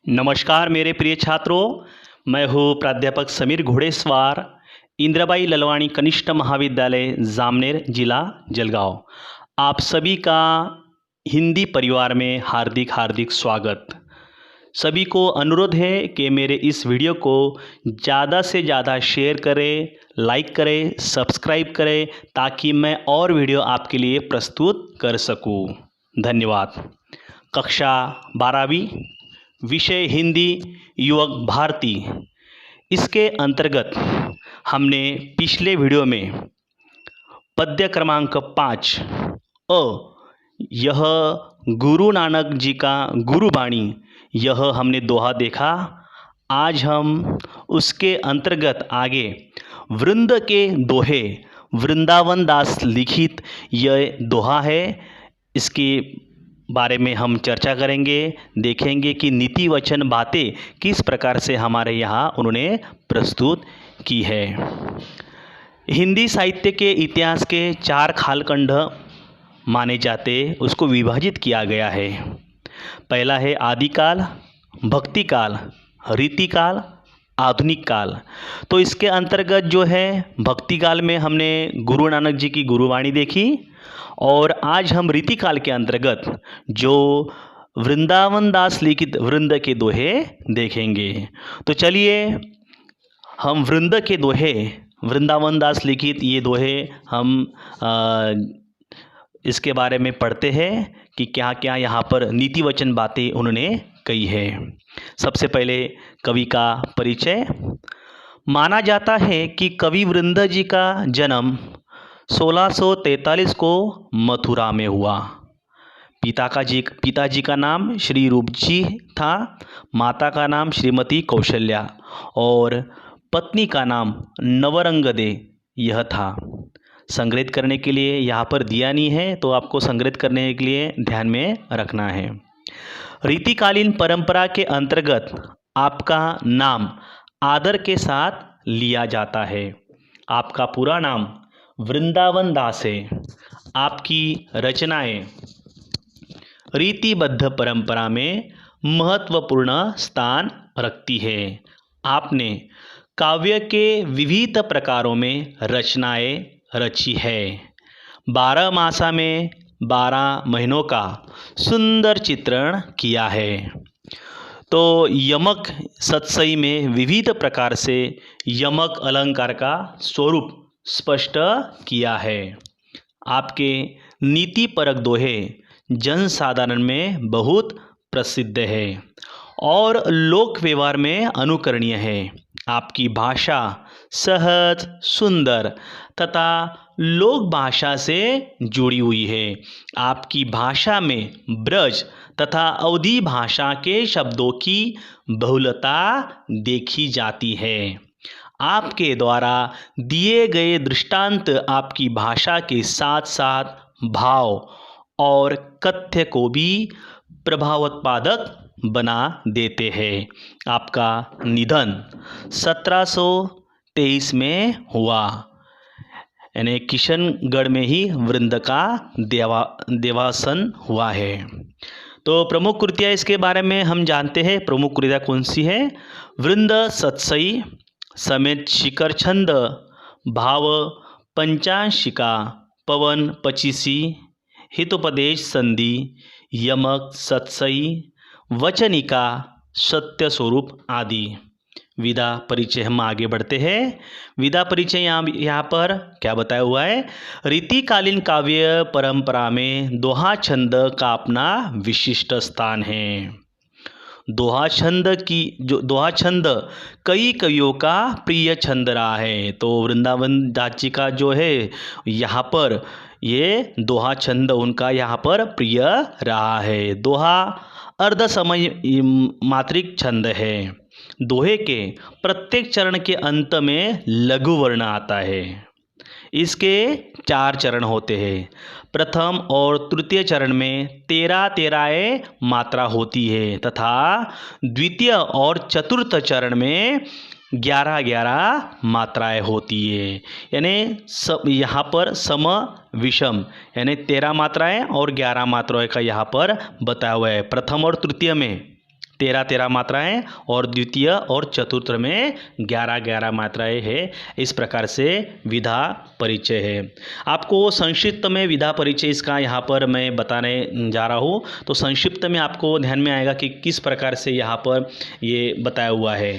नमस्कार मेरे प्रिय छात्रों, मैं हूँ प्राध्यापक समीर घोड़ेसवार, इंदिराबाई ललवाणी कनिष्ठ महाविद्यालय जामनेर जिला जलगांव। आप सभी का हिंदी परिवार में हार्दिक हार्दिक स्वागत। सभी को अनुरोध है कि मेरे इस वीडियो को ज़्यादा से ज़्यादा शेयर करें, लाइक करें, सब्सक्राइब करें ताकि मैं और वीडियो आपके लिए प्रस्तुत कर सकूं। धन्यवाद। कक्षा 12वीं, विषय हिंदी, युवक भारती। इसके अंतर्गत हमने पिछले वीडियो में पद्य क्रमांक 5 अ यह गुरु नानक जी का गुरुबाणी, यह हमने दोहा देखा। आज हम उसके अंतर्गत आगे वृंद के दोहे, वृंदावन दास लिखित यह दोहा है, इसके बारे में हम चर्चा करेंगे। देखेंगे कि नीति वचन बातें किस प्रकार से हमारे यहाँ उन्होंने प्रस्तुत की है। हिंदी साहित्य के इतिहास के 4 कालखंड माने जाते, उसको विभाजित किया गया है। पहला है आदिकाल, भक्ति काल, रीति काल, आधुनिक काल। तो इसके अंतर्गत जो है भक्ति काल में हमने गुरु नानक जी की गुरुवाणी देखी, और आज हम रीति काल के अंतर्गत जो वृंदावन दास लिखित वृंद के दोहे देखेंगे। तो चलिए हम वृंद के दोहे, वृंदावन दास लिखित ये दोहे हम इसके बारे में पढ़ते हैं कि क्या क्या यहाँ पर नीति वचन बातें उन्होंने कही है। सबसे पहले कवि का परिचय। माना जाता है कि कवि वृंद जी का जन्म 1643 को मथुरा में हुआ। पिताजी का नाम श्री रूप जी था, माता का नाम श्रीमती कौशल्या और पत्नी का नाम नवरंगदे यह था। संग्रहित करने के लिए यहाँ पर दिया नहीं है, तो आपको संग्रहित करने के लिए ध्यान में रखना है। रीतिकालीन परंपरा के अंतर्गत आपका नाम आदर के साथ लिया जाता है। आपका पूरा नाम वृंदावन दास है। आपकी रचनाएं रीतिबद्ध परंपरा में महत्वपूर्ण स्थान रखती है। आपने काव्य के विविध प्रकारों में रचनाएं रची है। 12 मासा में 12 महीनों का सुंदर चित्रण किया है। तो यमक सतसई में विविध प्रकार से यमक अलंकार का स्वरूप स्पष्ट किया है। आपके नीतिपरक दोहे जनसाधारण में बहुत प्रसिद्ध है और लोक व्यवहार में अनुकरणीय है। आपकी भाषा सहज, सुंदर तथा लोक भाषा से जुड़ी हुई है। आपकी भाषा में ब्रज तथा अवधी भाषा के शब्दों की बहुलता देखी जाती है। आपके द्वारा दिए गए दृष्टांत आपकी भाषा के साथ साथ भाव और कथ्य को भी प्रभावोत्पादक बना देते हैं। आपका निधन 1723 में हुआ, यानी किशनगढ़ में ही वृंद का देवासन हुआ है। तो प्रमुख कृतियाँ इसके बारे में हम जानते हैं। प्रमुख कृतियाँ कौन सी है? वृंद सतसई समेत शिखर छंद, भाव पंचांशिका, पवन पचीसी, हितोपदेश संधि, यमक सतसई, वचनिका, सत्य स्वरूप आदि। विधा परिचय हम आगे बढ़ते हैं। विधा परिचय यहाँ पर क्या बताया हुआ है? रीतिकालीन काव्य परंपरा में दोहा छंद का अपना विशिष्ट स्थान है। दोहा छंद कई कवियों का प्रिय छंद रहा है। तो वृंदावन दास जी का जो है यहाँ पर ये दोहा छंद उनका यहाँ पर प्रिय रहा है। दोहा अर्ध समय मात्रिक छंद है। दोहे के प्रत्येक चरण के अंत में लघु वर्ण आता है। इसके 4 चरण होते हैं। प्रथम और तृतीय चरण में 13 मात्रा होती है तथा द्वितीय और चतुर्थ चरण में 11 मात्राएं होती है। यानी यहाँ पर सम विषम, यानी 13 मात्राएं और 11 मात्राएं का यहाँ पर बताया हुआ है। प्रथम और तृतीय में 13 मात्राएं और द्वितीय और चतुर्थ में 11 मात्राएं है। इस प्रकार से विधा परिचय है। आपको संक्षिप्त में विधा परिचय इसका यहाँ पर मैं बताने जा रहा हूँ। तो संक्षिप्त में आपको ध्यान में आएगा कि किस प्रकार से यहाँ पर ये बताया हुआ है।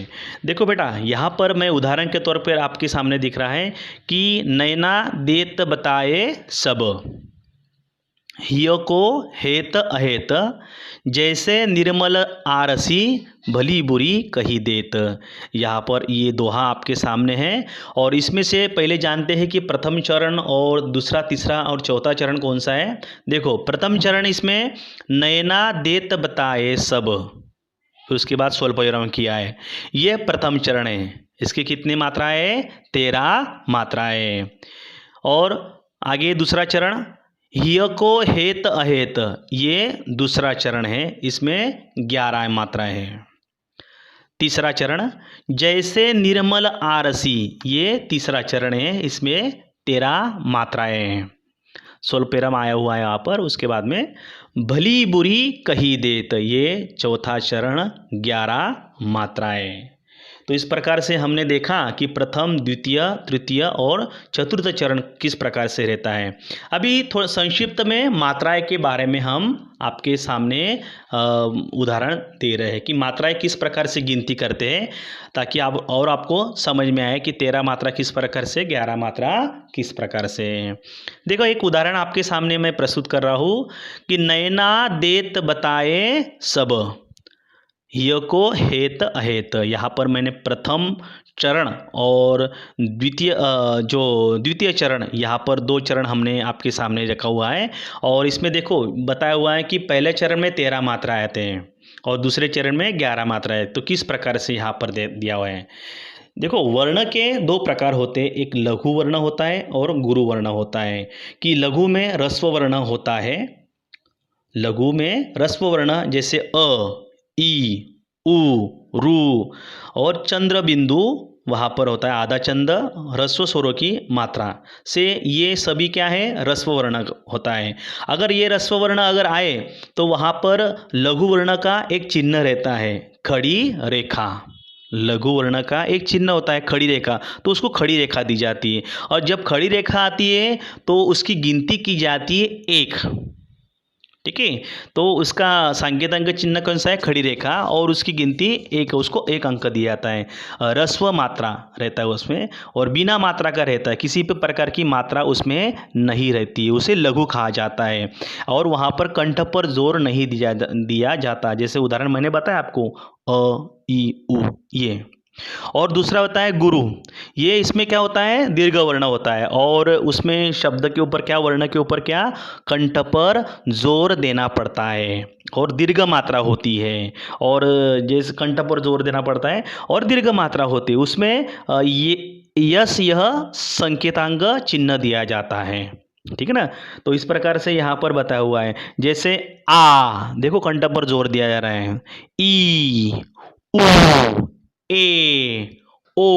देखो बेटा, यहाँ पर मैं उदाहरण के तौर पर आपके सामने दिख रहा है कि नैना देत बताए सब, हिय को हेत अहेत, जैसे निर्मल आरसी भली बुरी कही देत। यहाँ पर ये दोहा आपके सामने है और इसमें से पहले जानते हैं कि प्रथम चरण और दूसरा, तीसरा और चौथा चरण कौन सा है। देखो, प्रथम चरण इसमें नैना देत बताए सब, फिर उसके बाद स्वल्पविराम किया है। ये प्रथम चरण है। इसकी कितनी मात्राएं? 13 मात्राएं। और आगे दूसरा चरण हिय को हेत अहेत, ये दूसरा चरण है, इसमें 11 मात्राएं हैं। तीसरा चरण जैसे निर्मल आरसी, ये तीसरा चरण है, इसमें 13 मात्राएं हैं। स्वल्पविराम आया हुआ है यहाँ पर। उसके बाद में भली बुरी कही देत, ये चौथा चरण, 11 मात्राएं। तो इस प्रकार से हमने देखा कि प्रथम, द्वितीय, तृतीय और चतुर्थ चरण किस प्रकार से रहता है। अभी थोड़ा संक्षिप्त में मात्राएं के बारे में हम आपके सामने उदाहरण दे रहे हैं कि मात्राएं किस प्रकार से गिनती करते हैं, ताकि आपको समझ में आए कि 13 मात्रा किस प्रकार से, 11 मात्रा किस प्रकार से। देखो, एक उदाहरण आपके सामने मैं प्रस्तुत कर रहा हूँ कि नैना देत बताए सब, हिय को हेत अहेत। यहाँ पर मैंने प्रथम चरण और द्वितीय चरण, यहाँ पर 2 चरण हमने आपके सामने रखा हुआ है। और इसमें देखो बताया हुआ है कि पहले चरण में 13 मात्रा आते हैं और दूसरे चरण में 11 मात्रा है। तो किस प्रकार से यहाँ पर दिया हुआ है। देखो, वर्ण के 2 प्रकार होते हैं, एक लघु वर्ण होता है और गुरु वर्ण होता है। कि लघु में ह्रस्व वर्ण होता है, लघु में ह्रस्व वर्ण जैसे अ, ई, उ, रु और चंद्र बिंदु वहाँ पर होता है, आधा चंद ह्रस्व स्वरों की मात्रा से, ये सभी क्या है, ह्रस्व वर्ण होता है। अगर ये ह्रस्व वर्ण अगर आए तो वहाँ पर लघु वर्ण का एक चिन्ह रहता है, खड़ी रेखा। लघु वर्ण का एक चिन्ह होता है खड़ी रेखा, तो उसको खड़ी रेखा दी जाती है। और जब खड़ी रेखा आती है तो उसकी गिनती की जाती है 1। ठीक है, तो उसका सांकेतांक चिन्ह कौन सा है, खड़ी रेखा, और उसकी गिनती 1, उसको 1 अंक दिया जाता है। ह्रस्व मात्रा रहता है उसमें, और बिना मात्रा का रहता है, किसी भी प्रकार की मात्रा उसमें नहीं रहती है, उसे लघु कहा जाता है। और वहाँ पर कंठ पर जोर नहीं दिया जाता, जैसे उदाहरण मैंने बताया आपको, अ, ई, उ, ये। और दूसरा होता है गुरु। ये इसमें क्या होता है, दीर्घ वर्ण होता है, और उसमें शब्द के ऊपर क्या, वर्ण के ऊपर क्या, कंठ पर जोर देना पड़ता है और दीर्घ मात्रा होती है। और जैसे कंठ पर जोर देना पड़ता है और दीर्घ मात्रा होती है, उसमें ये यस, यह संकेतांक चिन्ह दिया जाता है। ठीक है ना। तो इस प्रकार से यहाँ पर बताया हुआ है, जैसे आ, देखो कंठ पर जोर दिया जा रहा है, ई, उ, ए, ओ,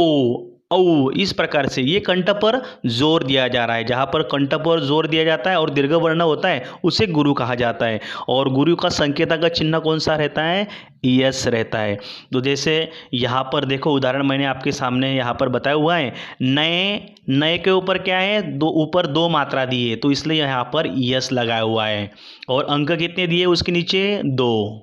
औ, इस प्रकार से ये कंठ पर जोर दिया जा रहा है। जहाँ पर कंठ पर जोर दिया जाता है और दीर्घ वर्ण होता है उसे गुरु कहा जाता है। और गुरु का संकेतक का चिन्ह कौन सा रहता है, यस रहता है। तो जैसे यहाँ पर देखो उदाहरण मैंने आपके सामने यहाँ पर बताया हुआ है, नए, नए के ऊपर क्या है, ऊपर 2 मात्रा दी है, तो इसलिए यहाँ पर यस लगाया हुआ है। और अंक कितने दिए उसके नीचे, 2।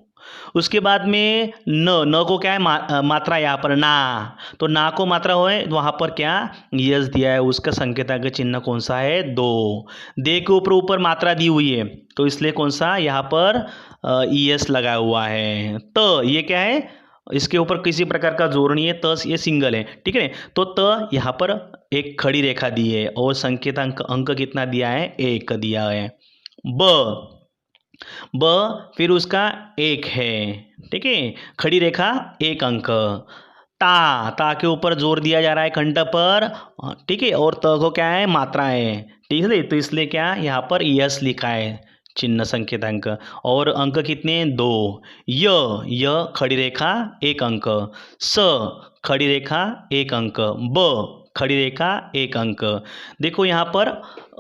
उसके बाद में न को क्या है, मात्रा यहाँ पर ना, तो ना को मात्रा हो है, वहाँ पर क्या यस दिया है, उसका संकेतक चिन्ह कौन सा है, 2। दे के ऊपर मात्रा दी हुई है, तो इसलिए कौन सा यहाँ पर यस लगाया हुआ है। तो ये क्या है, इसके ऊपर किसी प्रकार का जोड़ नहीं है, त ये सिंगल है। ठीक है, तो त यहाँ पर एक खड़ी रेखा दी है और संकेतांक अंक कितना दिया है, 1 दिया है। ब फिर उसका 1 है। ठीक है, खड़ी रेखा 1 अंक। ता, ता के ऊपर जोर दिया जा रहा है कंठ पर। ठीक है, और त को क्या है, मात्रा है। ठीक है, तो इसलिए क्या यहाँ पर यस लिखा है, चिन्ह संकेतांक। और अंक कितने, 2। य खड़ी रेखा 1 अंक। स खड़ी रेखा 1 अंक। ब खड़ी रेखा 1 अंक। देखो यहाँ पर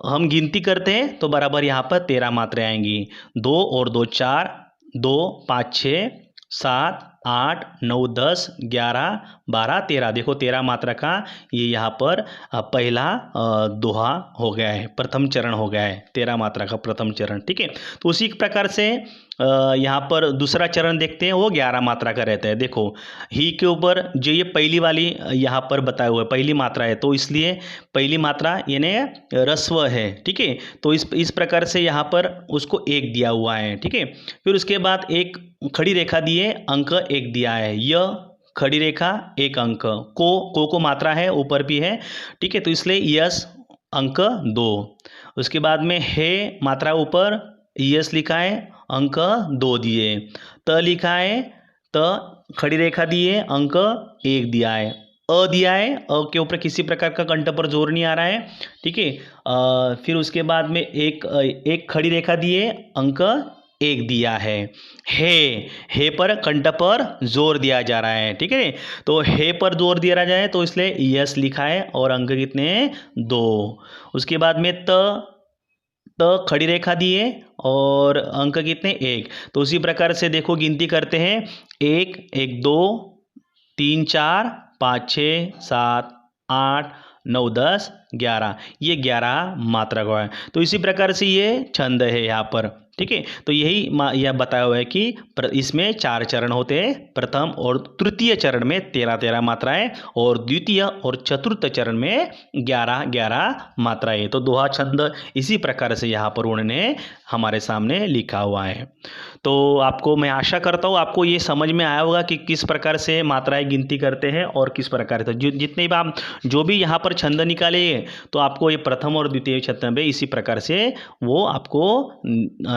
हम गिनती करते हैं तो बराबर यहाँ पर 13 मात्राएं आएंगी। 2 और 2 4, 2 5 6 7, 8, 9, 10, 11, 12, 13। देखो 13 मात्रा का ये यहाँ पर पहला दोहा हो गया है, प्रथम चरण हो गया है, 13 मात्रा का प्रथम चरण। ठीक है, तो उसी प्रकार से यहाँ पर दूसरा चरण देखते हैं, वो 11 मात्रा का रहता है। देखो ही के ऊपर जो ये पहली वाली यहाँ पर बताया हुआ है, पहली मात्रा है, तो इसलिए पहली मात्रा यानी रस्व है। ठीक है, तो इस प्रकार से यहाँ पर उसको 1 दिया हुआ है। ठीक है, फिर उसके बाद एक खड़ी रेखा दिए, अंक 1 दिया है। य खड़ी रेखा 1 अंक, को मात्रा है, ऊपर भी है। ठीक है, तो इसलिए यस अंक 2। उसके बाद में है मात्रा ऊपर, यस लिखा है, अंक 2 दिए। त लिखा है, त खड़ी रेखा दिए, अंक 1 दिया है। अ दिया है, अ के ऊपर किसी प्रकार का कंठ पर जोर नहीं आ रहा है। ठीक है, फिर उसके बाद में एक खड़ी रेखा दिए, अंक 1 दिया है। हे पर कंठ पर जोर दिया जा रहा है। ठीक है, तो हे पर जोर दिया जाए तो इसलिए यस लिखा है, और अंक कितने 2। उसके बाद में त खड़ी रेखा दिए और अंक कितने 1। तो उसी प्रकार से देखो गिनती करते हैं, 1, 1, 2, 3, 4, 5, 6, 7, 8, 9, 10, 11। ये 11 मात्रा का है। तो इसी प्रकार से ये छंद है यहाँ पर। ठीक है, तो यही यह बताया हुआ है कि इसमें 4 चरण होते हैं। प्रथम और तृतीय चरण में 13-13 मात्राएं, और द्वितीय और चतुर्थ चरण में 11-11 मात्राएं। तो दोहा छंद इसी प्रकार से यहाँ पर उन्होंने हमारे सामने लिखा हुआ है। तो आपको मैं आशा करता हूँ आपको ये समझ में आया होगा कि किस प्रकार से मात्राएं गिनती करते हैं और किस प्रकार से जितने भी आप जो भी यहाँ पर छंद निकाले तो आपको ये प्रथम और द्वितीय छंद में इसी प्रकार से वो आपको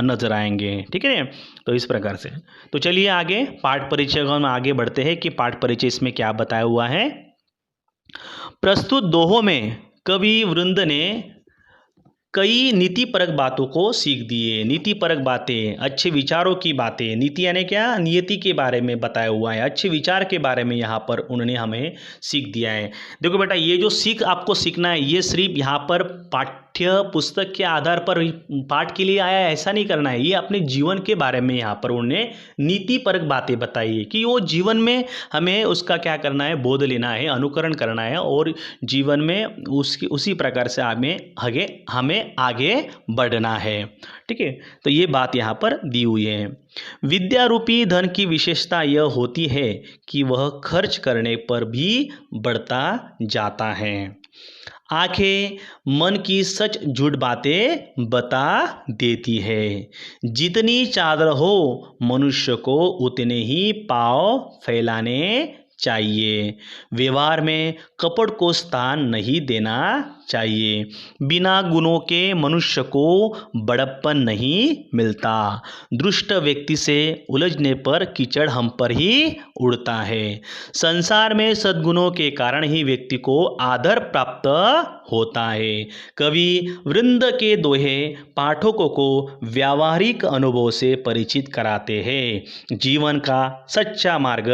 नजर आएंगे। ठीक है, तो इस प्रकार से। तो चलिए आगे पाठ परिचय हम आगे बढ़ते हैं कि पाठ परिचय इसमें क्या बताया हुआ है। प्रस्तुत दोहों में कवि वृंद ने कई नीतिपरक बातों को सीख दिए। नीतिपरक बातें, अच्छे विचारों की बातें, नीति यानी क्या, नियति के बारे में बताया हुआ है, अच्छे विचार के बारे में यहाँ पर उन्होंने हमें सीख दिया है। देखो बेटा, ये जो सीख आपको सीखना है, ये सिर्फ यहाँ पर पाठ्य पुस्तक के आधार पर पाठ के लिए आया है ऐसा नहीं करना है। ये अपने जीवन के बारे में यहाँ पर उन्होंने नीतिपरक बातें बताई है कि वो जीवन में हमें उसका क्या करना है, बोध लेना है, अनुकरण करना है, और जीवन में उसी प्रकार से हमें आगे बढ़ना है। ठीक है, तो ये बात यहाँ पर दी हुई है। विद्या रूपी धन की विशेषता यह होती है कि वह खर्च करने पर भी बढ़ता जाता है। आंखें मन की सच झूठ बातें बता देती है। जितनी चादर हो मनुष्य को उतने ही पाँव फैलाने चाहिए। व्यवहार में कपट को स्थान नहीं देना चाहिए। बिना गुणों के मनुष्य को बड़प्पन नहीं मिलता। दुष्ट व्यक्ति से उलझने पर कीचड़ हम पर ही उड़ता है। संसार में सद्गुणों के कारण ही व्यक्ति को आदर प्राप्त होता है। कवि वृंद के दोहे पाठकों को व्यावहारिक अनुभव से परिचित कराते हैं, जीवन का सच्चा मार्ग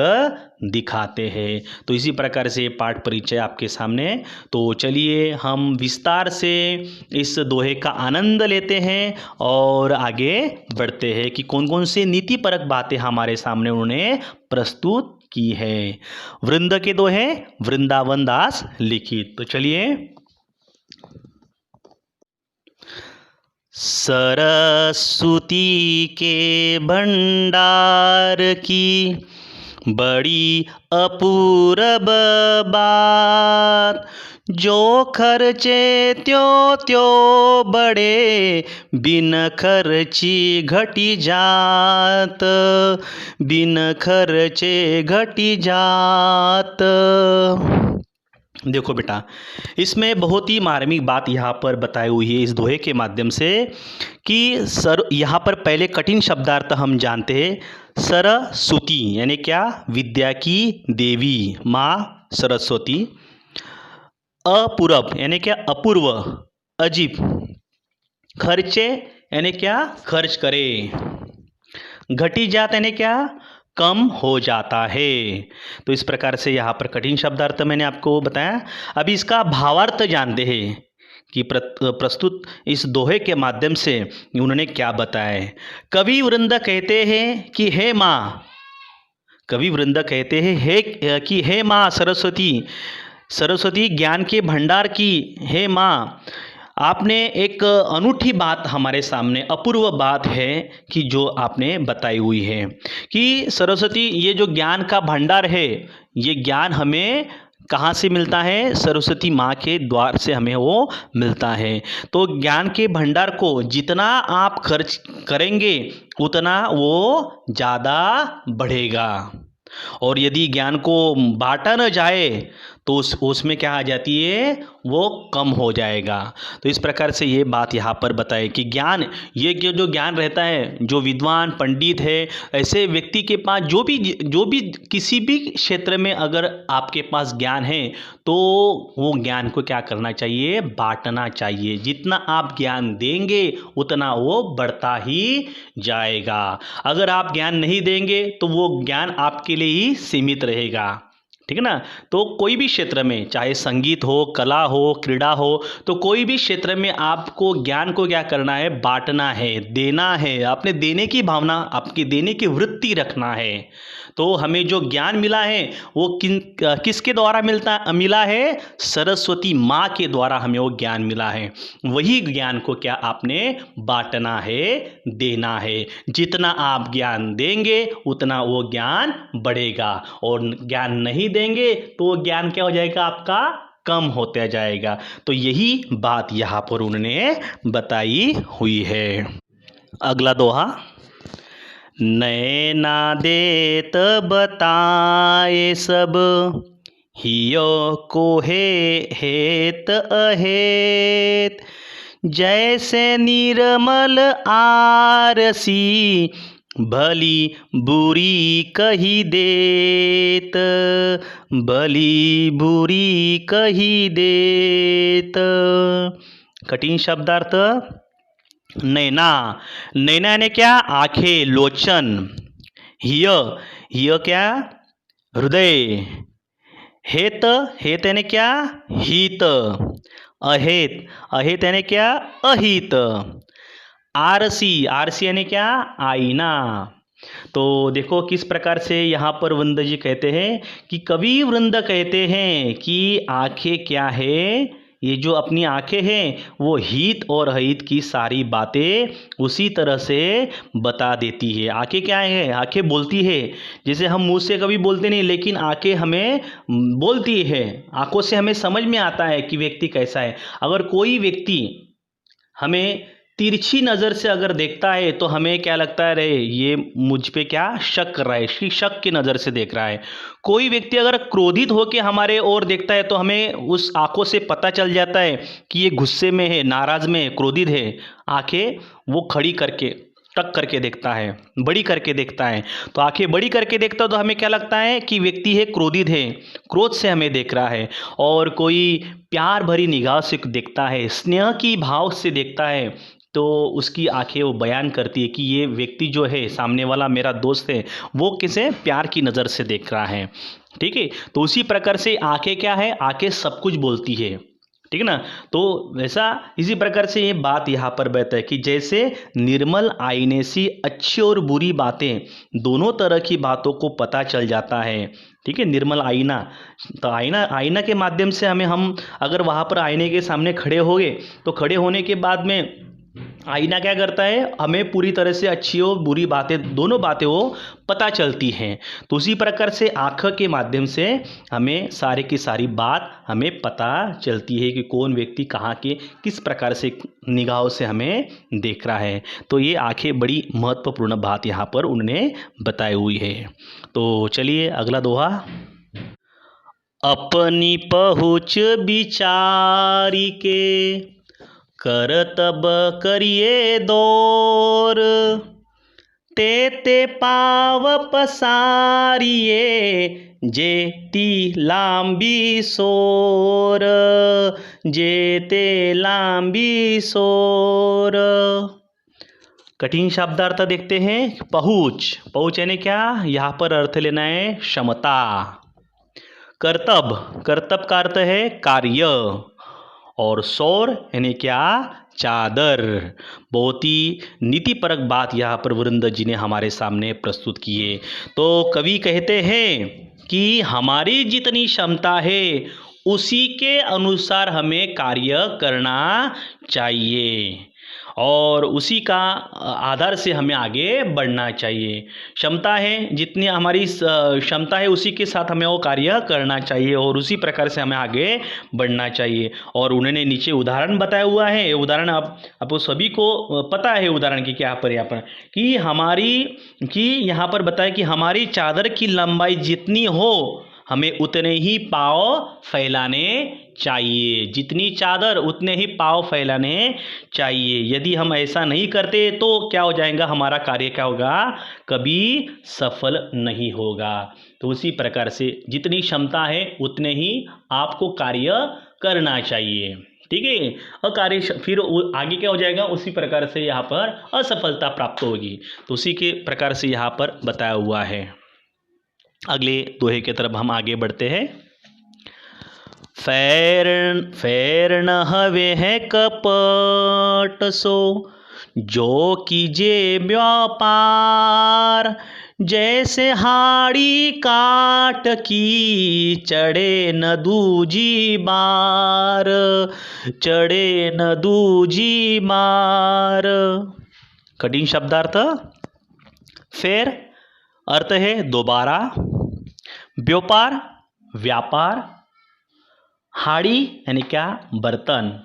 दिखाते हैं। तो इसी प्रकार से पाठ परिचय आपके सामने। तो चलिए हम विस्तार से इस दोहे का आनंद लेते हैं और आगे बढ़ते हैं कि कौन कौन से नीतिपरक बातें हमारे सामने उन्होंने प्रस्तुत की है। वृंद के दोहे, वृंदावन दास लिखित। तो चलिए, सरस्वती के भंडार की बड़ी अपूर्व बात, जो खर्चे त्यो बड़े, बिन खर्ची घटी जात, बिन खर्चे घटी जात। देखो बेटा, इसमें बहुत ही मार्मिक बात यहाँ पर बताई हुई है इस दोहे के माध्यम से कि यहाँ पर पहले कठिन शब्दार्थ हम जानते हैं। सरस्वती यानी क्या, विद्या की देवी माँ सरस्वती। अपूर्व यानी क्या, अपूर्व, अजीब। खर्चे यानी क्या, खर्च करे। घटी जात यानी क्या, कम हो जाता है। तो इस प्रकार से यहाँ पर कठिन शब्दार्थ मैंने आपको बताया। अभी इसका भावार्थ जानते हैं कि प्रस्तुत इस दोहे के माध्यम से उन्होंने क्या बताया है। कवि वृंद कहते हैं कि हे माँ, कवि वृंद कहते हैं हे माँ सरस्वती, सरस्वती ज्ञान के भंडार की हे माँ, आपने एक अनूठी बात हमारे सामने, अपूर्व बात है कि जो आपने बताई हुई है कि सरस्वती ये जो ज्ञान का भंडार है, ये ज्ञान हमें कहाँ से मिलता है? सरस्वती माँ के द्वार से हमें वो मिलता है। तो ज्ञान के भंडार को जितना आप खर्च करेंगे उतना वो ज़्यादा बढ़ेगा, और यदि ज्ञान को बांटा न जाए तो उसमें क्या आ जाती है? वो कम हो जाएगा। तो इस प्रकार से ये बात यहाँ पर बताए कि ज्ञान, ये जो ज्ञान रहता है, जो विद्वान पंडित है, ऐसे व्यक्ति के पास जो भी किसी भी क्षेत्र में अगर आपके पास ज्ञान है तो वो ज्ञान को क्या करना चाहिए? बांटना चाहिए। जितना आप ज्ञान देंगे उतना वो बढ़ता ही जाएगा। अगर आप ज्ञान नहीं देंगे तो वो ज्ञान आपके लिए ही सीमित रहेगा, ठीक है ना। तो कोई भी क्षेत्र में, चाहे संगीत हो, कला हो, क्रीड़ा हो, तो कोई भी क्षेत्र में आपको ज्ञान को क्या करना है? बांटना है, देना है। आपने देने की भावना, आपकी देने की वृत्ति रखना है। तो हमें जो ज्ञान मिला है वो किसके द्वारा मिला है? सरस्वती माँ के द्वारा हमें वो ज्ञान मिला है। वही ज्ञान को क्या आपने बांटना है, देना है। जितना आप ज्ञान देंगे उतना वो ज्ञान बढ़ेगा, और ज्ञान नहीं देंगे तो वो ज्ञान क्या हो जाएगा? आपका कम होता जाएगा। तो यही बात यहाँ पर उन्होंने बताई हुई है। अगला दोहा, नैना देत बताए सब, हियो को हेत अहेत, जैसे निर्मल आरसी, भली बुरी कही देत, भली बुरी कही देत। कठिन शब्दार्थ, नैना, नैना यानी क्या? आंखें, लोचन। हिय, हिय क्या? हृदय। हेत, हेत यानी क्या? हित। अहेत, अहेत यानी क्या? अहित। आरसी, आरसी यानी क्या? आईना। तो देखो किस प्रकार से यहाँ पर वृंद जी कहते हैं कि कवि वृंद कहते हैं कि आंखें क्या है? ये जो अपनी आंखें हैं वो हित और अहित की सारी बातें उसी तरह से बता देती है। आंखें क्या है? आंखें बोलती है। जैसे हम मुंह से कभी बोलते नहीं, लेकिन आंखें हमें बोलती है। आंखों से हमें समझ में आता है कि व्यक्ति कैसा है। अगर कोई व्यक्ति हमें तिरछी नज़र से अगर देखता है तो हमें क्या लगता है? रे ये मुझ पे क्या शक कर रहा है, शक की नज़र से देख रहा है। कोई व्यक्ति अगर क्रोधित होकर हमारे ओर देखता है तो हमें उस आंखों से पता चल जाता है कि ये गुस्से में है, नाराज़ में है, क्रोधित है। आंखें वो खड़ी करके, टक करके देखता है, बड़ी करके देखता है। तो आंखें बड़ी करके देखता है तो हमें क्या लगता है कि व्यक्ति है, क्रोधित है, क्रोध से हमें देख रहा है। और कोई प्यार भरी निगाह से देखता है, स्नेह की भाव से देखता है, तो उसकी आंखें वो बयान करती है कि ये व्यक्ति जो है, सामने वाला मेरा दोस्त है, वो किसे प्यार की नज़र से देख रहा है, ठीक है। तो उसी प्रकार से आंखें क्या है? आंखें सब कुछ बोलती है, ठीक है ना। तो वैसा इसी प्रकार से ये बात यहाँ पर बता है कि जैसे निर्मल आईने से अच्छी और बुरी बातें, दोनों तरह की बातों को पता चल जाता है, ठीक है। निर्मल आईना, तो आईना के माध्यम से हम अगर वहाँ पर आईने के सामने खड़े हो गए तो खड़े होने के बाद में आईना क्या करता है? हमें पूरी तरह से अच्छी और बुरी बातें, दोनों बातें वो पता चलती हैं। तो उसी प्रकार से आँख के माध्यम से हमें सारी की सारी बात हमें पता चलती है कि कौन व्यक्ति कहाँ के किस प्रकार से निगाहों से हमें देख रहा है। तो ये आँखें बड़ी महत्वपूर्ण बात यहाँ पर उन्होंने बताई हुई है। तो चलिए अगला दोहा, अपनी पहुँच विचारी के, करतब करिए दौर, ते पाव पसारिए, जेती लांबी सोर, जेते लांबी सोर। कठिन शब्दार्थ देखते हैं। पहुँच, पहुँच यानी क्या? यहाँ पर अर्थ लेना है क्षमता। कर्तब, कर्तब का अर्थ है कार्य। और सौर यानी क्या? चादर। बहुत ही नीतिपरक बात यहाँ पर वृंद जी ने हमारे सामने प्रस्तुत की है। तो कवि कहते हैं कि हमारी जितनी क्षमता है उसी के अनुसार हमें कार्य करना चाहिए और उसी का आधार से हमें आगे बढ़ना चाहिए। क्षमता है, जितनी हमारी क्षमता है उसी के साथ हमें वो कार्य करना चाहिए और उसी प्रकार से हमें आगे बढ़ना चाहिए। और उन्होंने नीचे उदाहरण बताया हुआ है। उदाहरण आप सभी को पता है उदाहरण की क्या पर यहाँ पर कि यहाँ पर बताया कि हमारी चादर की लंबाई जितनी हो हमें उतने ही पाँव फैलाने चाहिए। जितनी चादर उतने ही पाँव फैलाने चाहिए। यदि हम ऐसा नहीं करते तो क्या हो जाएगा, हमारा कार्य क्या होगा, कभी सफल नहीं होगा। तो उसी प्रकार से जितनी क्षमता है उतने ही आपको कार्य करना चाहिए। ठीक है। और कार्य फिर आगे क्या हो जाएगा, उसी प्रकार से यहाँ पर असफलता प्राप्त होगी। तो उसी के प्रकार से यहाँ पर बताया हुआ है। अगले दोहे की तरफ हम आगे बढ़ते हैं। फैर न हवे है कपट सो जो कीजे व्यापार, जैसे हाड़ी काट की चढ़े न दूजी बार, चढ़े न दूजी बार। कठिन शब्दार्थ। फेर अर्थ है दोबारा, व्यापार, हाड़ी यानी क्या, बर्तन,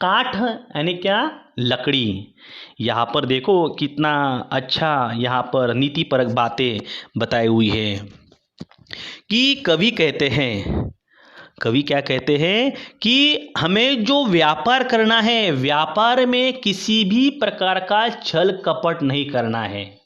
काठ यानी क्या, लकड़ी। यहाँ पर देखो कितना अच्छा यहाँ पर नीतिपरक बातें बताई हुई है कि कवि क्या कहते हैं कि हमें जो व्यापार करना है, व्यापार में किसी भी प्रकार का छल कपट नहीं करना है।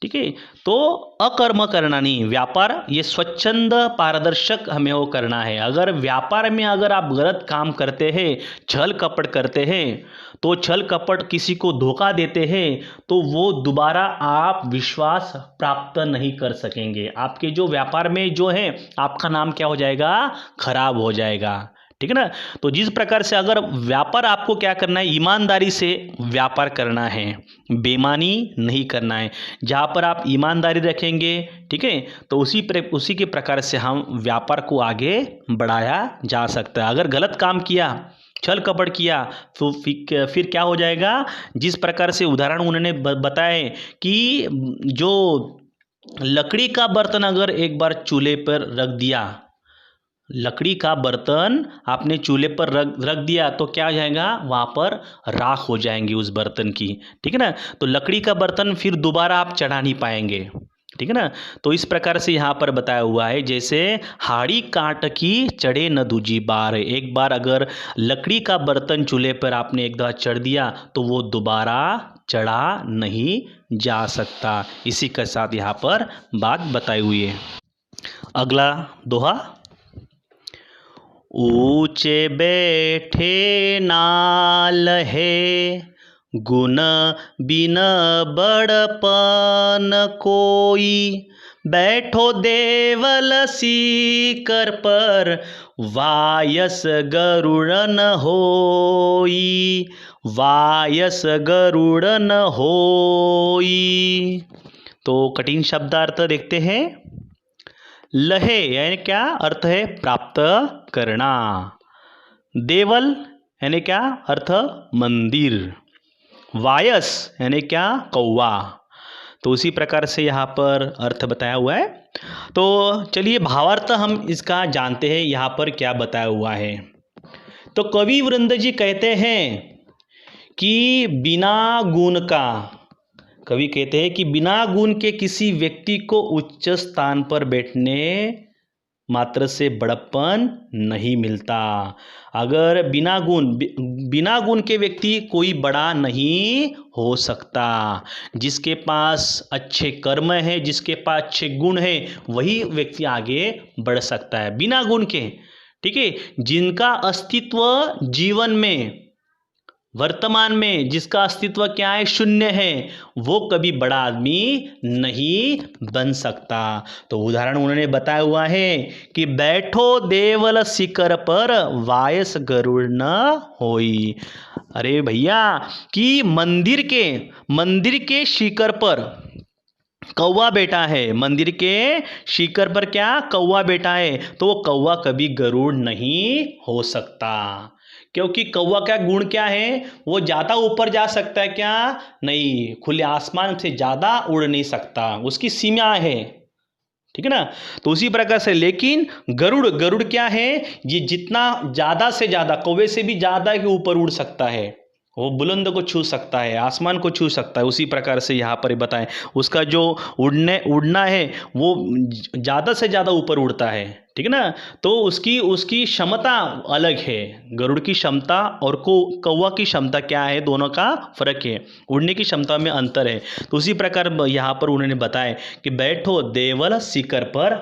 ठीक है। तो अकर्म करना नहीं, व्यापार ये स्वच्छंद पारदर्शक हमें वो करना है। अगर व्यापार में अगर आप गलत काम करते हैं, छल कपट करते हैं, तो छल कपट किसी को धोखा देते हैं, तो वो दोबारा आप विश्वास प्राप्त नहीं कर सकेंगे। आपके जो व्यापार में जो है आपका नाम क्या हो जाएगा, खराब हो जाएगा। ठीक है ना। तो जिस प्रकार से अगर व्यापार आपको क्या करना है, ईमानदारी से व्यापार करना है, बेईमानी नहीं करना है। जहाँ पर आप ईमानदारी रखेंगे, ठीक है, तो उसी के प्रकार से हम व्यापार को आगे बढ़ाया जा सकता है। अगर गलत काम किया, छल कपट किया, तो फिर क्या हो जाएगा, जिस प्रकार से उदाहरण उन्होंने बताए कि जो लकड़ी का बर्तन अगर एक बार चूल्हे पर रख दिया, लकड़ी का बर्तन आपने चूल्हे पर रख दिया तो क्या हो जाएगा, वहाँ पर राख हो जाएंगी उस बर्तन की। ठीक है ना। तो लकड़ी का बर्तन फिर दोबारा आप चढ़ा नहीं पाएंगे। ठीक है ना। तो इस प्रकार से यहाँ पर बताया हुआ है, जैसे हाड़ी काट की चढ़े न दूजी बार। एक बार अगर लकड़ी का बर्तन चूल्हे पर आपने एक दफा चढ़ दिया तो वो दोबारा चढ़ा नहीं जा सकता। इसी के साथ यहाँ पर बात बताई हुई है। अगला दोहा, ऊंचे बैठे नाल है, गुण बिन बड़पन कोई, बैठो देवल सीकर पर, वायस गरुड़ न होई, वायस गरुड़ न होई। तो कठिन शब्दार्थ देखते हैं। लहे यानी क्या, अर्थ है प्राप्त करना। देवल यानी क्या, अर्थ मंदिर। वायस यानी क्या, कौवा। तो उसी प्रकार से यहाँ पर अर्थ बताया हुआ है। तो चलिए भावार्थ हम इसका जानते हैं, यहाँ पर क्या बताया हुआ है। तो कवि वृंद जी कहते हैं कि बिना गुण का, कवि कहते हैं कि बिना गुण के किसी व्यक्ति को उच्च स्थान पर बैठने मात्र से बड़प्पन नहीं मिलता। अगर बिना गुण के व्यक्ति कोई बड़ा नहीं हो सकता। जिसके पास अच्छे कर्म है, जिसके पास अच्छे गुण है, वही व्यक्ति आगे बढ़ सकता है बिना गुण के। ठीक है। जिनका अस्तित्व जीवन में वर्तमान में जिसका अस्तित्व क्या है, शून्य है, वो कभी बड़ा आदमी नहीं बन सकता। तो उदाहरण उन्होंने बताया हुआ है कि बैठो देवल शिखर पर वायस गरुड़ न होई। अरे भैया कि मंदिर के शिखर पर कौवा बैठा है, मंदिर के शिखर पर क्या कौवा बैठा है, तो वो कौवा कभी गरुड़ नहीं हो सकता। क्योंकि कौवा का गुण क्या है, वो ज़्यादा ऊपर जा सकता है क्या, नहीं, खुले आसमान से ज़्यादा उड़ नहीं सकता, उसकी सीमा है, ठीक है ना। तो उसी प्रकार से लेकिन गरुड़ क्या है, ये जितना ज़्यादा से ज़्यादा कौवे से भी ज़्यादा के ऊपर उड़ सकता है, वो बुलंद को छू सकता है, आसमान को छू सकता है। उसी प्रकार से यहाँ पर बताएं उसका जो उड़ना है वो ज़्यादा से ज़्यादा ऊपर उड़ता है, ठीक है ना। तो उसकी क्षमता अलग है, गरुड़ की क्षमता और कौवा की क्षमता क्या है, दोनों का फर्क है, उड़ने की क्षमता में अंतर है। तो उसी प्रकार यहाँ पर उन्होंने बताया कि बैठो देवल शिखर पर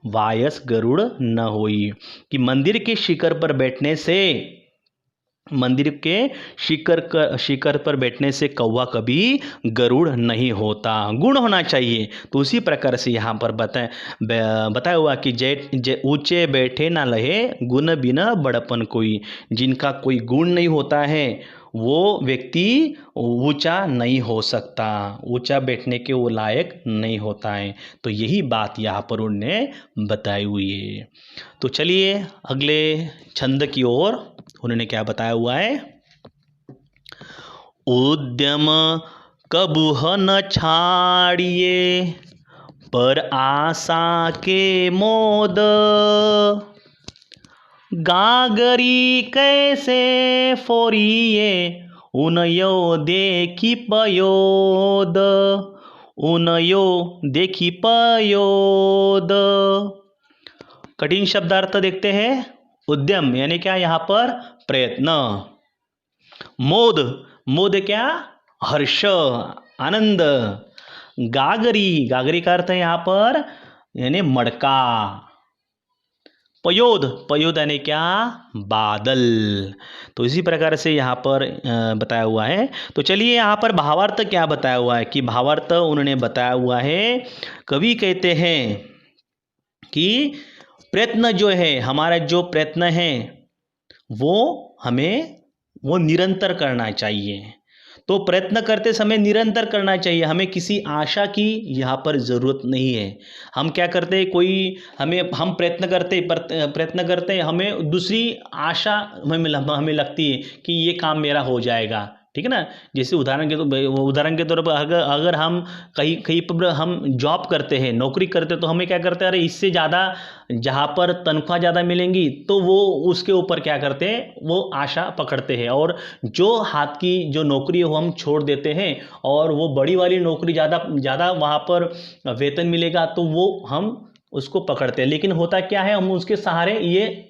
वायस गरुड़ न होई, कि मंदिर के शिखर पर बैठने से, मंदिर के शिखर पर बैठने से कौवा कभी गरुड़ नहीं होता, गुण होना चाहिए। तो उसी प्रकार से यहाँ पर बताया हुआ कि ऊंचे बैठे ना लहे गुण बिना बड़पन कोई, जिनका कोई गुण नहीं होता है वो व्यक्ति ऊंचा नहीं हो सकता, ऊंचा बैठने के वो लायक नहीं होता है। तो यही बात यहाँ पर उन्होंने बताई हुई है। तो चलिए अगले छंद की ओर उन्होंने क्या बताया हुआ है, उद्यम कबूह न छाड़िए पर आशा के मोद, गागरी कैसे फोरिए उनयो देखी पयोद, उनयो देखी पयोद। कठिन शब्दार्थ देखते हैं। उद्यम यानी क्या, यहाँ पर प्रयत्न, मोद क्या, हर्ष, आनंद, गागरी का अर्थ है यहाँ पर यानी मटका, पयोद यानी क्या, बादल। तो इसी प्रकार से यहाँ पर बताया हुआ है। तो चलिए यहाँ पर भावार्थ क्या बताया हुआ है, कि भावार्थ उन्होंने बताया हुआ है, कवि कहते हैं कि प्रयत्न जो है, हमारा जो प्रयत्न है वो निरंतर करना चाहिए। तो प्रयत्न करते समय निरंतर करना चाहिए, हमें किसी आशा की यहाँ पर ज़रूरत नहीं है। हम क्या करते हैं, हम प्रयत्न करते हमें दूसरी आशा हमें लगती है कि ये काम मेरा हो जाएगा, ठीक है ना। जैसे उदाहरण के तौर पर अगर हम कहीं पर हम जॉब करते हैं, नौकरी करते हैं, तो हमें क्या करते हैं, अरे इससे ज़्यादा जहाँ पर तनख्वाह ज़्यादा मिलेंगी तो वो उसके ऊपर क्या करते हैं, वो आशा पकड़ते हैं, और जो हाथ की जो नौकरी है वो हम छोड़ देते हैं, और वो बड़ी वाली नौकरी ज़्यादा वहाँ पर वेतन मिलेगा तो वो हम उसको पकड़ते हैं। लेकिन होता क्या है, हम उसके सहारे ये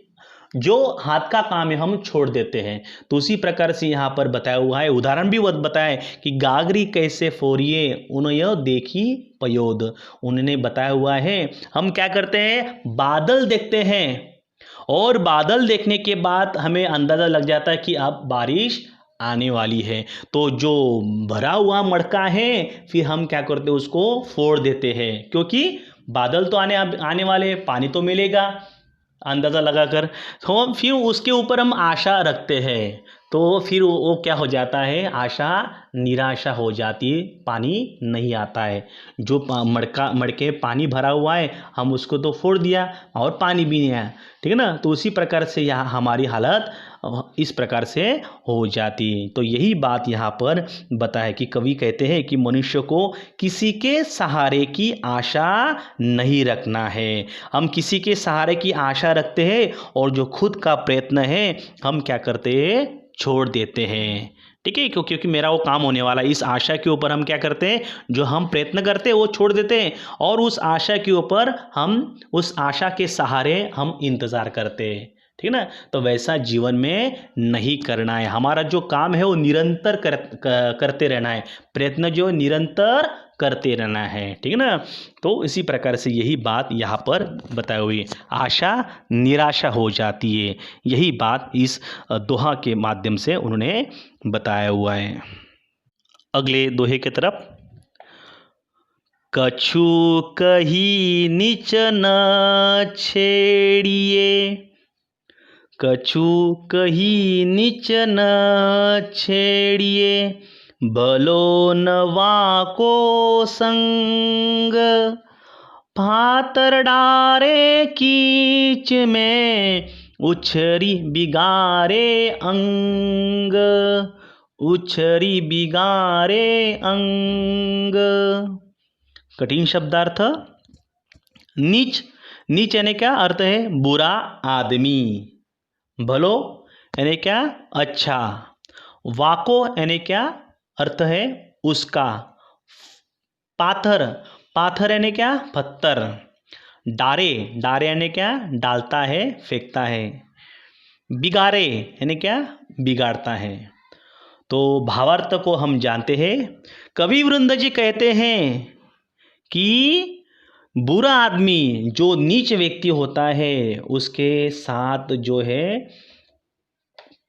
जो हाथ का काम है हम छोड़ देते हैं। तो उसी प्रकार से यहाँ पर बताया हुआ है, उदाहरण भी बताया कि गागरी कैसे फोरिए उन्होंने देखी पयोद। उन्होंने बताया हुआ है हम क्या करते हैं, बादल देखते हैं, और बादल देखने के बाद हमें अंदाज़ा लग जाता है कि अब बारिश आने वाली है। तो जो भरा हुआ मटका है फिर हम क्या करते हैं, उसको फोड़ देते हैं, क्योंकि बादल तो आने वाले, पानी तो मिलेगा अंदाज़ा लगाकर। तो फिर उसके ऊपर हम आशा रखते हैं, तो फिर वो क्या हो जाता है, आशा निराशा हो जाती है, पानी नहीं आता है। जो मटके पानी भरा हुआ है हम उसको तो फोड़ दिया और पानी भी नहीं आया, ठीक है ना। तो उसी प्रकार से यहाँ हमारी हालत इस प्रकार से हो जाती है। तो यही बात यहाँ पर बताया कि कवि कहते हैं कि मनुष्य को किसी के सहारे की आशा नहीं रखना है। हम किसी के सहारे की आशा रखते हैं और जो खुद का प्रयत्न है हम क्या करते हैं, छोड़ देते हैं, ठीक है। क्योंकि मेरा वो काम होने वाला है, इस आशा के ऊपर हम क्या करते हैं, जो हम प्रयत्न करते हैं वो छोड़ देते हैं, और उस आशा के ऊपर उस आशा के सहारे हम इंतज़ार करते हैं, ठीक है ना। तो वैसा जीवन में नहीं करना है। हमारा जो काम है वो निरंतर करते रहना है, प्रयत्न जो निरंतर करते रहना है, ठीक है ना। तो इसी प्रकार से यही बात यहाँ पर बताई हुई है, आशा निराशा हो जाती है, यही बात इस दोहा के माध्यम से उन्होंने बताया हुआ है। अगले दोहे की तरफ, कछु कही नीच न छेड़िए, कछु कही नीच न छेड़िए, भलो नवा को संग, फातर डारे कीच में, उछरी बिगारे अंग, उछरी बिगारे अंग। कठिन शब्दार्थ, नीच, नीच यानी क्या अर्थ है, बुरा आदमी, भलो यानी क्या अच्छा, वाको यानी क्या अर्थ है उसका, पाथर, पाथर यानी क्या पत्थर, डारे, डारे यानी क्या डालता है फेंकता है, बिगारे यानी क्या बिगाड़ता है। तो भावार्थ को हम जानते हैं। कवि वृंद जी कहते हैं कि बुरा आदमी जो नीच व्यक्ति होता है उसके साथ जो है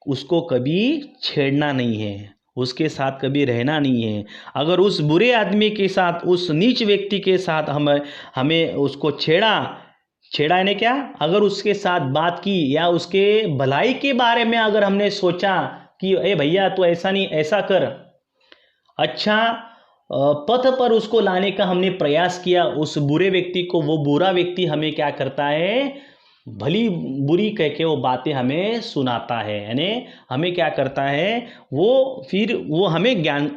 उसको कभी छेड़ना नहीं है, उसके साथ कभी रहना नहीं है। अगर उस बुरे आदमी के साथ, उस नीच व्यक्ति के साथ हमें उसको छेड़ा, छेड़ा यानी क्या, अगर उसके साथ बात की या उसके भलाई के बारे में अगर हमने सोचा कि ए भैया तू ऐसा नहीं ऐसा कर, अच्छा पथ पर उसको लाने का हमने प्रयास किया, उस बुरे व्यक्ति को वो बुरा व्यक्ति हमें क्या करता है, भली बुरी कह के वो बातें हमें सुनाता है, यानी हमें क्या करता है वो, फिर वो हमें ज्ञान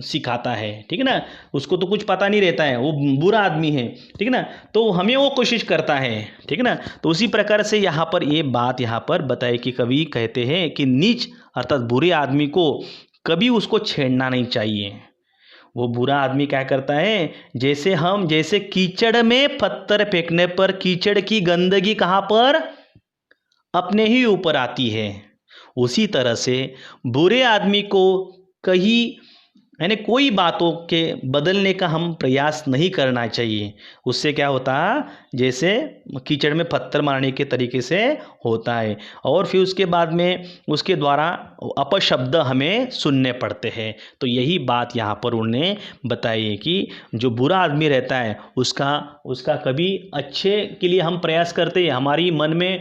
सिखाता है, ठीक है ना। उसको तो कुछ पता नहीं रहता है, वो बुरा आदमी है, ठीक है ना, तो हमें वो कोशिश करता है, ठीक है ना। तो उसी प्रकार से यहाँ पर ये बात यहाँ पर बताए कि कवि कहते हैं कि नीच अर्थात बुरे आदमी को कभी उसको छेड़ना नहीं चाहिए। वो बुरा आदमी क्या करता है, जैसे कीचड़ में पत्थर फेंकने पर कीचड़ की गंदगी कहाँ पर, अपने ही ऊपर आती है, उसी तरह से बुरे आदमी को कहीं यानी कोई बातों के बदलने का हम प्रयास नहीं करना चाहिए। उससे क्या होता है, जैसे कीचड़ में पत्थर मारने के तरीके से होता है, और फिर उसके बाद में उसके द्वारा अपशब्द हमें सुनने पड़ते हैं। तो यही बात यहाँ पर उन्होंने बताई है कि जो बुरा आदमी रहता है उसका कभी अच्छे के लिए हम प्रयास करते हैं, हमारी मन में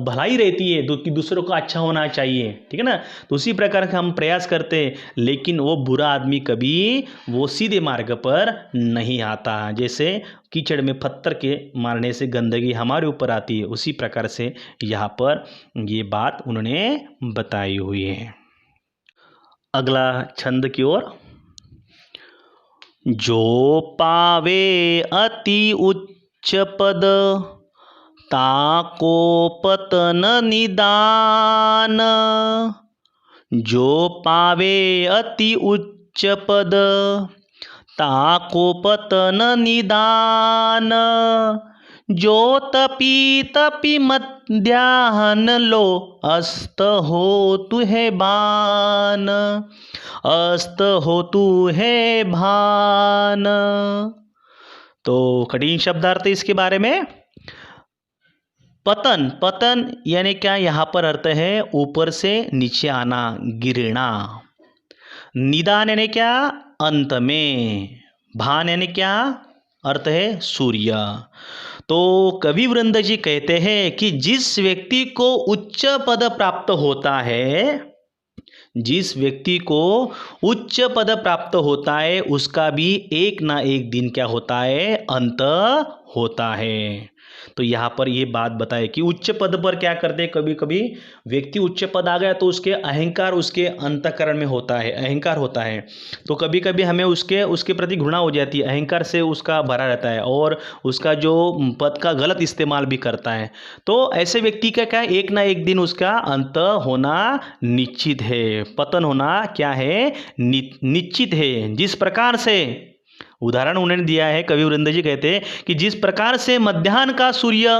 भलाई रहती है कि दूसरों का अच्छा होना चाहिए, ठीक है ना। तो उसी प्रकार का हम प्रयास करते हैं, लेकिन वो बुरा आदमी कभी वो सीधे मार्ग पर नहीं आता। जैसे कीचड़ में पत्थर के मारने से गंदगी हमारे ऊपर आती है, उसी प्रकार से यहाँ पर ये बात उन्होंने बताई हुई है। अगला छंद की ओर, जो पावे अति उच्च पद, ताको पतन निदान, जो पावे अति उच्च पद, ताको पतन निदान, जो तपी तपी मध्याह्न लो, अस्त हो तु है बान, अस्त हो तु है भान। तो कठिन शब्दार्थ इसके बारे में, पतन, पतन यानी क्या यहाँ पर अर्थ है ऊपर से नीचे आना, गिरना। निदान यानी क्या अंत में, भान यानी क्या अर्थ है सूर्य। तो कवि वृंद जी कहते हैं कि जिस व्यक्ति को उच्च पद प्राप्त होता है, जिस व्यक्ति को उच्च पद प्राप्त होता है उसका भी एक ना एक दिन क्या होता है, अंत होता है। तो यहाँ पर ये बात बताए कि उच्च पद पर क्या करते हैं, कभी कभी व्यक्ति उच्च पद आ गया तो उसके अहंकार उसके अंतःकरण में होता है, अहंकार होता है, तो कभी कभी हमें उसके प्रति घृणा हो जाती है, अहंकार से उसका भरा रहता है और उसका जो पद का गलत इस्तेमाल भी करता है। तो ऐसे व्यक्ति का क्या, एक ना एक दिन उसका अंत होना निश्चित है, पतन होना क्या है, निश्चित है। जिस प्रकार से उदाहरण उन्होंने दिया है, कवि वृंद जी कहते हैं कि जिस प्रकार से मध्याह्न का सूर्य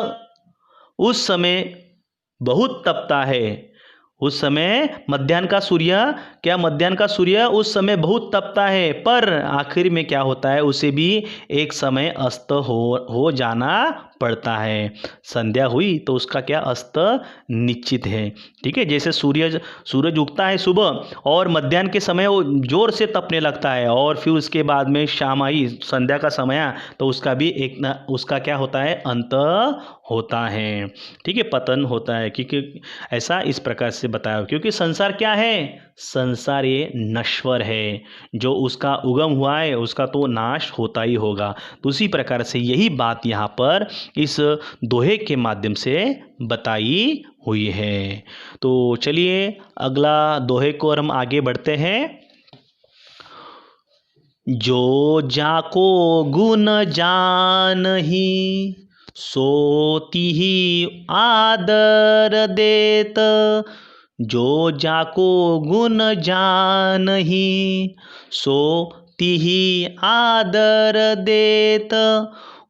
उस समय बहुत तपता है, उस समय मध्याह्न का सूर्य, क्या मध्याह्न का सूर्य उस समय बहुत तपता है, पर आखिर में क्या होता है, उसे भी एक समय अस्त हो जाना पड़ता है। संध्या हुई तो उसका क्या अस्त निश्चित है। ठीक है, जैसे सूरज उगता है सुबह और मध्याह्न के समय वो जोर से तपने लगता है, और फिर उसके बाद में शाम आई, संध्या का समय आया, तो उसका भी एक ना उसका क्या होता है, अंत होता है। ठीक है, पतन होता है, क्योंकि ऐसा इस प्रकार से बताया, क्योंकि संसार क्या है, संसार ये नश्वर है, जो उसका उगम हुआ है उसका तो नाश होता ही होगा। तो उसी प्रकार से यही बात यहाँ पर इस दोहे के माध्यम से बताई हुई है। तो चलिए अगला दोहे को हम आगे बढ़ते हैं। जो जाको गुण जानहि, सो तिहि आदर देत। जो जाको गुण जानहि, सो तिहि आदर देत।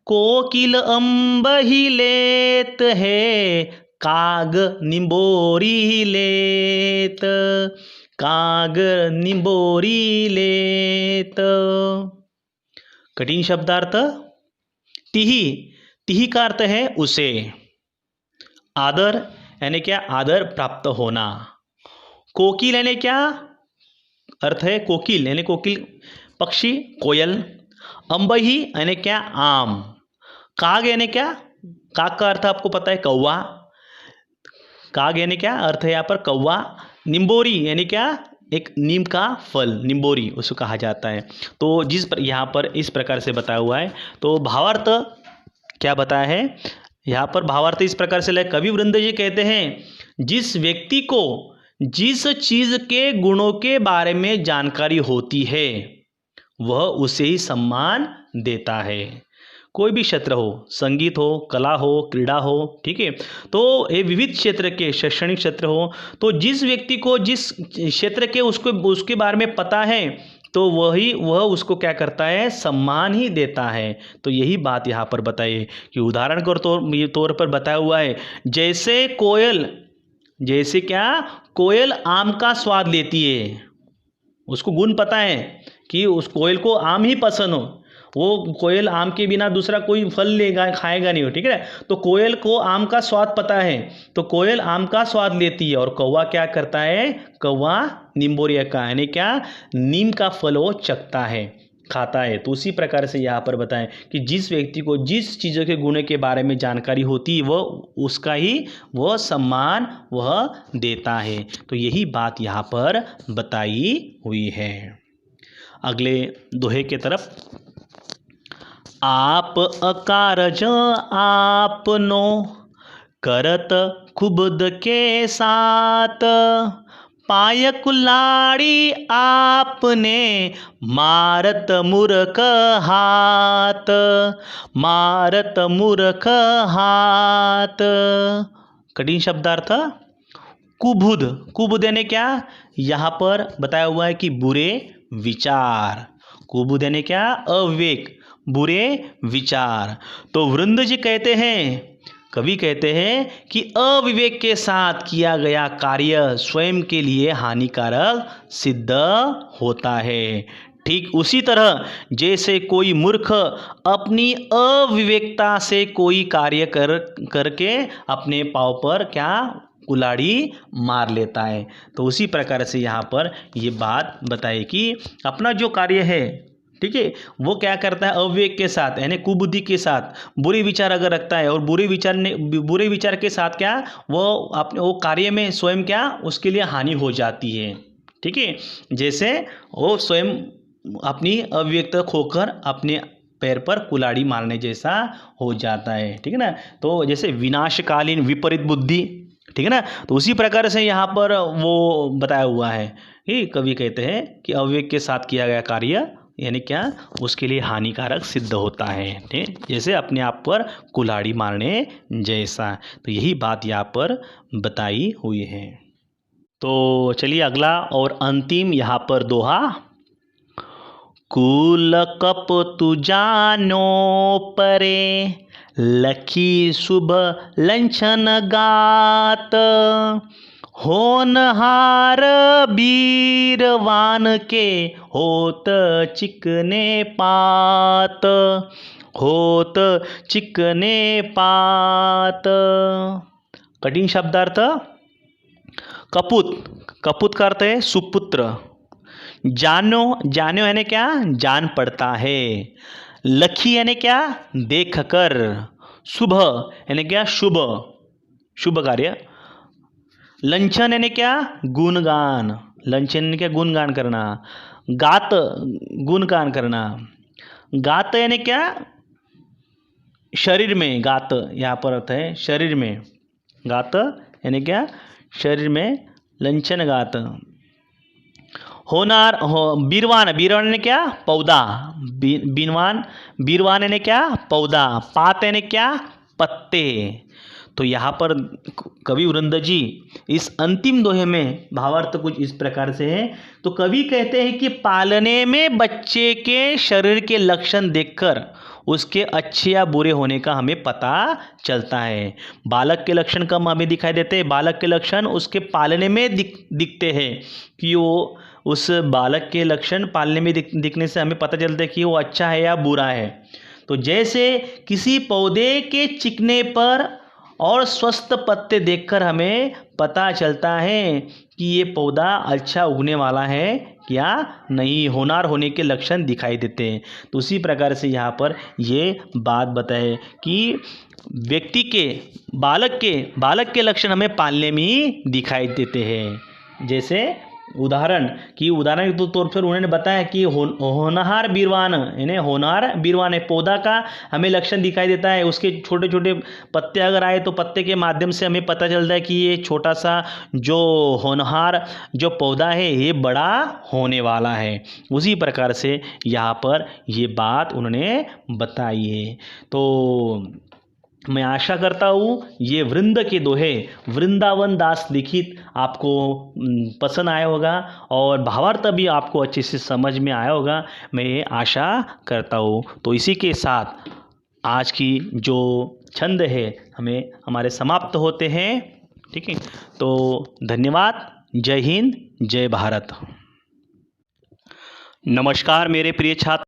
कोकिल अम्बहि लेत है, काग निंबोरी लेत। काग निंबोरी लेत। कठिन शब्दार्थ। तिही, तिही का अर्थ है उसे। आदर यानी क्या, आदर प्राप्त होना। कोकिल यानी क्या, अर्थ है कोकिल यानी कोकिल पक्षी, कोयल। अंबही यानी क्या, आम। काग यानी क्या, काग का अर्थ आपको पता है कौवा। काग यानी क्या, अर्थ है यहाँ पर कौवा। निम्बोरी यानी क्या, एक नीम का फल, निम्बोरी उसको कहा जाता है। तो जिस पर यहाँ पर इस प्रकार से बताया हुआ है, तो भावार्थ क्या बताया है यहाँ पर, भावार्थ इस प्रकार से कवि वृंद जी कहते हैं, जिस व्यक्ति को जिस चीज के गुणों के बारे में जानकारी होती है वह उसे ही सम्मान देता है। कोई भी क्षेत्र हो, संगीत हो, कला हो, क्रीड़ा हो, ठीक है, तो ये विविध क्षेत्र के, शैक्षणिक क्षेत्र हो, तो जिस व्यक्ति को जिस क्षेत्र के उसके बारे में पता है, तो वह उसको क्या करता है, सम्मान ही देता है। तो यही बात यहाँ पर बताइए कि उदाहरण के तौर पर बताया हुआ है, जैसे कोयल, जैसे क्या, कोयल आम का स्वाद लेती है, उसको गुण पता है कि उस कोयल को आम ही पसंद हो, वो कोयल आम के बिना दूसरा कोई फल लेगा खाएगा नहीं हो, ठीक है। तो कोयल को आम का स्वाद पता है, तो कोयल आम का स्वाद लेती है, और कौवा क्या करता है, कौवा निम्बोरिया का यानी क्या, नीम का फल वो चखता है, खाता है। तो उसी प्रकार से यहाँ पर बताएं कि जिस व्यक्ति को जिस चीज़ों के गुण के बारे में जानकारी होती है वह उसका ही वह सम्मान वह देता है। तो यही बात यहाँ पर बताई हुई है। अगले दोहे के तरफ, आप अकारज आपनो, करत खुबद के साथ। पाय कुल्हाड़ी आपने, मारत मूर्ख हाथ। मारत मूर्ख हाथ। कठिन शब्दार्थ। कुबुद, कुबुद यानी क्या, यहाँ पर बताया हुआ है कि बुरे विचार। कुबुद यानी क्या, अविवेक, बुरे विचार। तो वृंद जी कहते हैं, कवि कहते हैं कि अविवेक के साथ किया गया कार्य स्वयं के लिए हानिकारक सिद्ध होता है। ठीक उसी तरह जैसे कोई मूर्ख अपनी अविवेकता से कोई कार्य करके अपने पाँव पर क्या, कुल्हाड़ी मार लेता है। तो उसी प्रकार से यहाँ पर ये बात बताए कि अपना जो कार्य है, ठीक है, वो क्या करता है, अविवेक के साथ यानी कुबुद्धि के साथ बुरे विचार अगर रखता है, और बुरे विचार के साथ क्या, वो अपने वो कार्य में स्वयं क्या, उसके लिए हानि हो जाती है। ठीक है, जैसे वो स्वयं अपनी अविवेकता खोकर अपने पैर पर कुल्हाड़ी मारने जैसा हो जाता है। ठीक है ना, तो जैसे विनाशकालीन विपरीत बुद्धि, ठीक है ना। तो उसी प्रकार से यहाँ पर वो बताया हुआ है कि कवि कहते हैं कि अविवेक के साथ किया गया कार्य यानी क्या, उसके लिए हानिकारक सिद्ध होता है, ठीक, जैसे अपने आप पर कुल्हाड़ी मारने जैसा। तो यही बात यहाँ पर बताई हुई है। तो चलिए अगला और अंतिम यहाँ पर दोहा, कुल कप तु जानो परे, लखी शुभ लंछन गात। होनहार बीरवान के होत चिकने पात, होत चिकने पात। कठिन शब्दार्थ कपूत, कपूत का अर्थ है सुपुत्र। जानो, जानो यानी क्या, जान पड़ता है। लखी यानी क्या, देख कर। शुभ यानी क्या, शुभ, शुभ कार्य। लंछन यानी क्या, गुणगान, लंछन यानी क्या, गुणगान करना। गात, गुणगान करना। गात यानी क्या, शरीर में, गात यहाँ पर अर्थ है शरीर में। गात यानी क्या, शरीर में, लंछन गात। होनार हो, बीरवान, बीरवान यानी क्या, पौधा। बीरवान, बीरवान यानी क्या, पौधा। पात यानी क्या, पत्ते। तो यहाँ पर कवि उरंदर जी इस अंतिम दोहे में भावार्थ कुछ इस प्रकार से है। तो कवि कहते हैं कि पालने में बच्चे के शरीर के लक्षण देखकर उसके अच्छे या बुरे होने का हमें पता चलता है। बालक के लक्षण कम हमें दिखाई देते हैं, बालक के लक्षण उसके पालने में दिखते हैं कि वो, उस बालक के लक्षण पालने में दिखने से हमें पता चलता है कि वो अच्छा है या बुरा है। तो जैसे किसी पौधे के चिकने पर और स्वस्थ पत्ते देखकर हमें पता चलता है कि ये पौधा अच्छा उगने वाला है या नहीं, होनार होने के लक्षण दिखाई देते हैं। तो उसी प्रकार से यहाँ पर ये बात बताए कि व्यक्ति के, बालक के लक्षण हमें पालने में ही दिखाई देते हैं। जैसे उदाहरण के तौर पर उन्होंने बताया कि होनहार बीरवान, यानी होनहार बीरवान है, पौधा का हमें लक्षण दिखाई देता है। उसके छोटे छोटे पत्ते अगर आए तो पत्ते के माध्यम से हमें पता चलता है कि ये छोटा सा जो होनहार जो पौधा है ये बड़ा होने वाला है। उसी प्रकार से यहाँ पर ये बात उन्होंने बताई है। तो मैं आशा करता हूँ ये वृंद के दोहे वृंदावन दास लिखित आपको पसंद आया होगा और भावार्थ भी आपको अच्छे से समझ में आया होगा, मैं ये आशा करता हूँ। तो इसी के साथ आज की जो छंद है हमारे समाप्त होते हैं। ठीक है, तो धन्यवाद। जय हिंद, जय भारत। नमस्कार मेरे प्रिय छात्र।